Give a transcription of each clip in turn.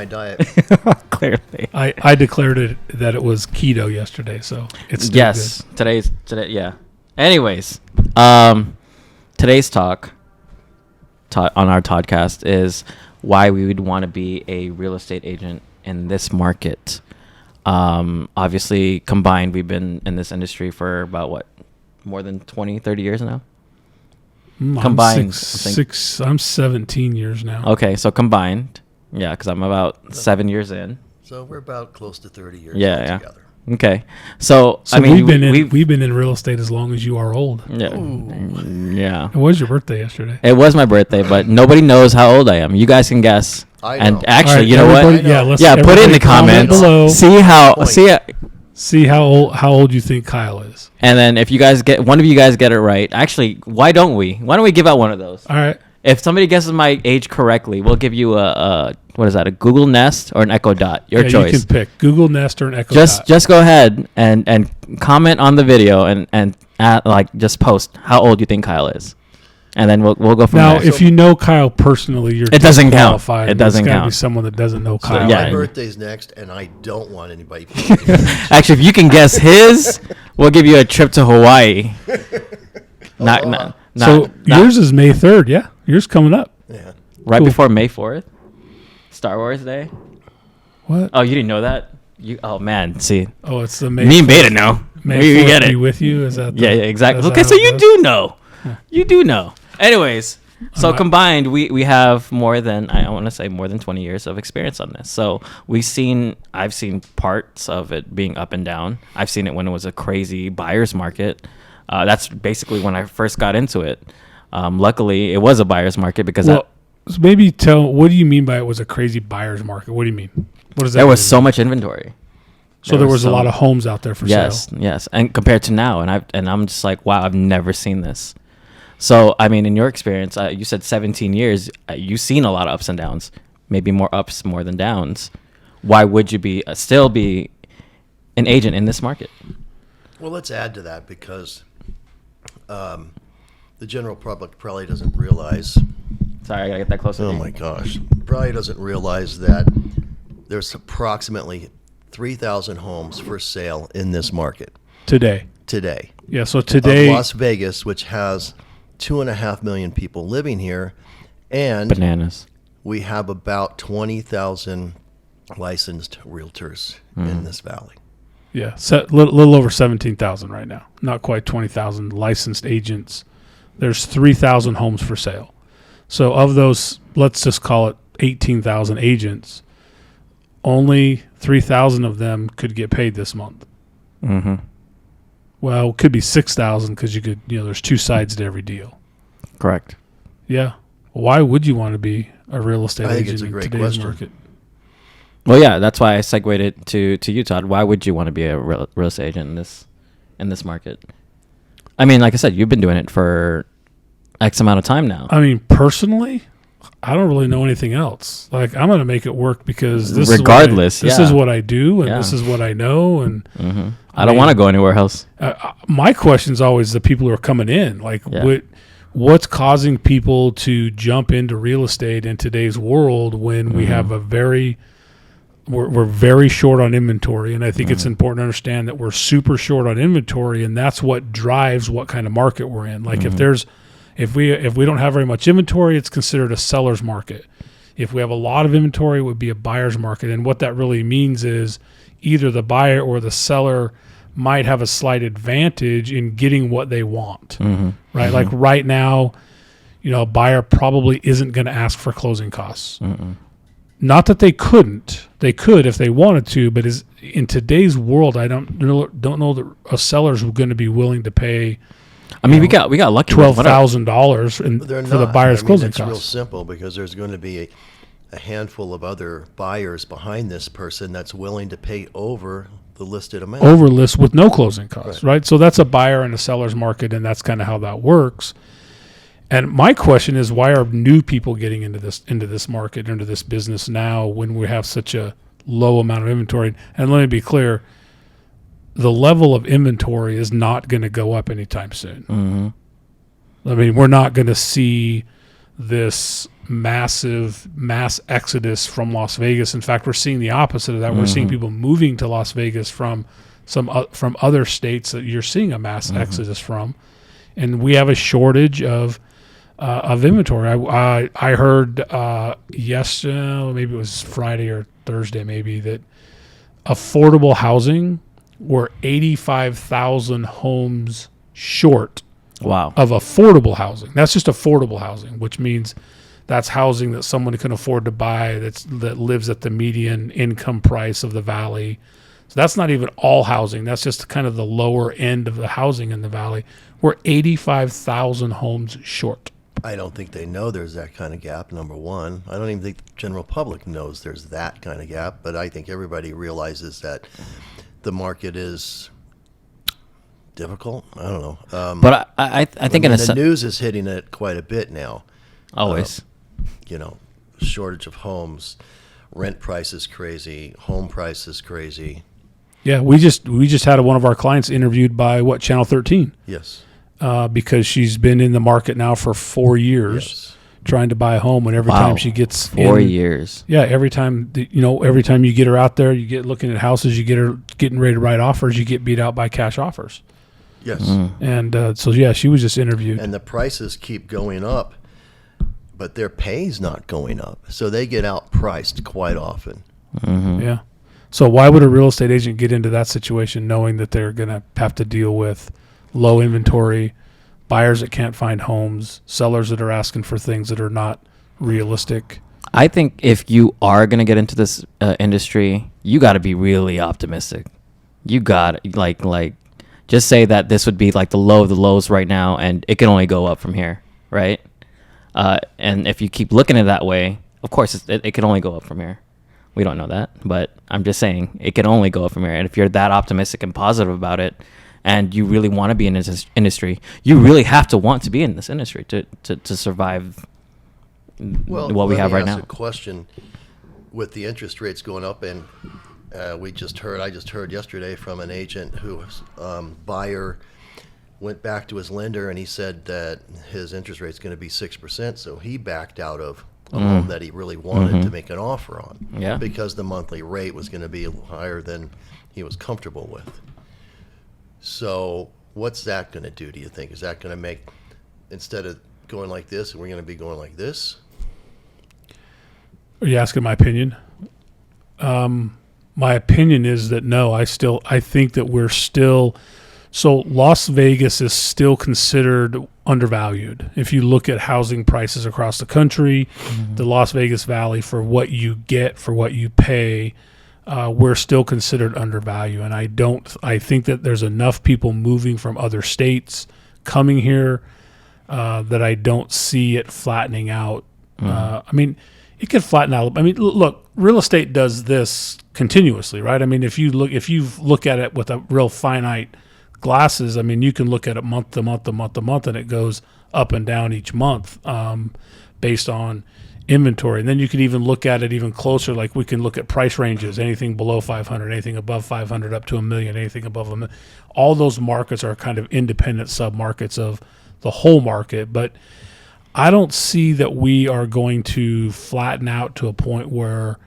my diet. Clearly. I declared it that it was keto yesterday, so it's still good. Today, yeah. Anyways, today's talk on our podcast is why we would want to be a real estate agent in this market. Obviously, combined, we've been in this industry for about, more than 20, 30 years now? Combined. I'm 17 years now. Okay, so combined. Yeah, because I'm about 7 years in. So we're about close to 30 years together. Okay, so I mean, we've been in real estate as long as you are old. Yeah, yeah. It was your birthday yesterday. It was my birthday, but nobody knows how old I am. You guys can guess. I know. And actually, right, you know what? Yeah, put it in the comments below. See how old you think Kyle is. And then if one of you guys get it right, actually, why don't we give out one of those? All right. If somebody guesses my age correctly, we'll give you a Google Nest or an Echo Dot? Your choice. You can pick Google Nest or an Echo Dot. Just go ahead and comment on the video and just post how old you think Kyle is, and then we'll go from there. Now, if you know Kyle personally, it doesn't count. It doesn't count. Be someone that doesn't know Kyle. My birthday's next, and I don't want anybody. Actually, if you can guess his, we'll give you a trip to Hawaii. Yours is May 3rd, yeah? Yours coming up. Yeah. Right before May 4th? Star Wars Day? What? Oh, you didn't know that? Oh, man. See. Oh, it's the May. Me and Beta know. May we 4th get it. Be with you? Is that? Yeah, exactly. Okay, so you do know. Yeah. You do know. Anyways, so combined, we have more than 20 years of experience on this. So I've seen parts of it being up and down. I've seen it when it was a crazy buyer's market. That's basically when I first got into it. Luckily, it was a buyer's market because what do you mean by it was a crazy buyer's market? What do you mean? What does that There mean? was so much inventory. So there was a lot of homes out there for sale. Yes, and compared to now, and I'm just like, wow, I've never seen this. So I mean, in your experience, you said 17 years. You've seen a lot of ups and downs, maybe more ups more than downs. Why would you still be an agent in this market? Well, let's add to that because the general public probably doesn't realize. Sorry, I gotta get that closer. Oh my gosh, probably doesn't realize that there's approximately 3,000 homes for sale in this market today. Yeah, so today Las Vegas, which has 2.5 million people living here, and bananas. We have about 20,000 licensed realtors in this valley. Yeah, little over 17,000 right now. Not quite 20,000 licensed agents. There's 3,000 homes for sale. So of those, let's just call it 18,000 agents, only 3,000 of them could get paid this month. Mm-hmm. Well, it could be 6,000 because there's two sides to every deal. Correct. Yeah. Why would you want to be a real estate agent in today's market? Well, yeah, that's why I segued it to you, Todd. Why would you want to be a real estate agent in this market? I mean, like I said, you've been doing it for X amount of time now. I mean, personally, I don't really know anything else. Like, I'm going to make it work because this is what I do, and this is what I know, and I don't want to go anywhere else. My question is always the people who are coming in. Like, what's causing people to jump into real estate in today's world when we have we're very short on inventory, and I think it's important to understand that we're super short on inventory, and that's what drives what kind of market we're in. Like if we don't have very much inventory, it's considered a seller's market. If we have a lot of inventory, it would be a buyer's market. And what that really means is either the buyer or the seller might have a slight advantage in getting what they want, right? Like right now, a buyer probably isn't going to ask for closing costs. Not that they couldn't. They could if they wanted to, but in today's world, I don't know that a seller's going to be willing to pay. I mean, we got lucky. $12,000 for the buyer's closing costs. It's real simple because there's going to be a handful of other buyers behind this person that's willing to pay over the listed amount. Over list with no closing costs, right? So that's a buyer and a seller's market, and that's kind of how that works. And my question is, why are new people getting into this market, into this business now when we have such a low amount of inventory? And let me be clear, the level of inventory is not going to go up anytime soon. I mean, we're not going to see this massive mass exodus from Las Vegas. In fact, we're seeing the opposite of that. We're seeing people moving to Las Vegas from from other states that you're seeing a mass exodus from, and we have a shortage of inventory. I heard yesterday, maybe it was Friday or Thursday, maybe, that affordable housing were 85,000 homes short. Wow. Of affordable housing. That's just affordable housing, which means that's housing that someone can afford to buy that lives at the median income price of the valley. So that's not even all housing. That's just kind of the lower end of the housing in the valley. We're 85,000 homes short. I don't think they know there's that kind of gap, number one. I don't even think the general public knows there's that kind of gap, but I think everybody realizes that the market is difficult. I don't know. But I think the news is hitting it quite a bit now. Always. Shortage of homes, rent prices crazy, home prices crazy. Yeah, we just had one of our clients interviewed by Channel 13. Yes. Because she's been in the market now for 4 years. Yes. Trying to buy a home, and every time she gets 4 years. Yeah, every time every time you get her out there, you get looking at houses, you get her getting ready to write offers, you get beat out by cash offers. Yes. And so she was just interviewed. And the prices keep going up, but their pay's not going up, so they get outpriced quite often. Yeah. So why would a real estate agent get into that situation knowing that they're going to have to deal with low inventory, buyers that can't find homes, sellers that are asking for things that are not realistic? I think if you are going to get into this industry, you got to be really optimistic. You got like just say that this would be like the low of the lows right now, and it can only go up from here, right? And if you keep looking at it that way, of course it can only go up from here. We don't know that, but I'm just saying it can only go up from here. And if you're that optimistic and positive about it, and you really want to be in this industry, you really have to want to be in this industry to survive what we have right now. Let me ask a question. With the interest rates going up, and I just heard yesterday from an agent whose buyer went back to his lender, and he said that his interest rate is going to be 6%, so he backed out of a home that he really wanted to make an offer on, because the monthly rate was going to be higher than he was comfortable with. So what's that going to do, do you think? Is that going to make, instead of going like this, we're going to be going like this? Are you asking my opinion? My opinion is that no, I think that we're still, so Las Vegas is still considered undervalued. If you look at housing prices across the country, the Las Vegas Valley, for what you get, for what you pay, we're still considered undervalued. And I think that there's enough people moving from other states coming here that I don't see it flattening out. I mean, it could flatten out. I mean, look, real estate does this continuously, right? I mean, if you look at it with a real finite glasses, I mean, you can look at it month to month to month to month, and it goes up and down each month based on inventory. And then you can even look at it even closer, like we can look at price ranges, anything below 500, anything above 500, up to $1 million, anything above $1 million. All those markets are kind of independent sub-markets of the whole market, but I don't see that we are going to flatten out to a point where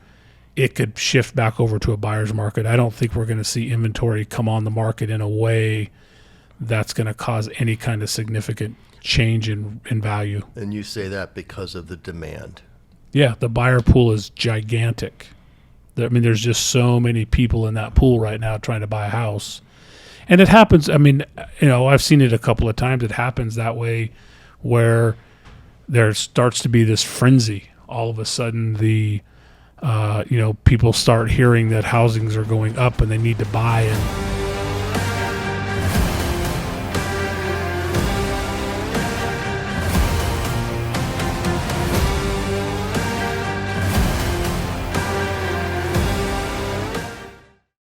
it could shift back over to a buyer's market. I don't think we're going to see inventory come on the market in a way that's going to cause any kind of significant change in value. And you say that because of the demand. Yeah, the buyer pool is gigantic. I mean, there's just so many people in that pool right now trying to buy a house. And it happens, I mean, I've seen it a couple of times. It happens that way where there starts to be this frenzy. All of a sudden, people start hearing that housings are going up and they need to buy, and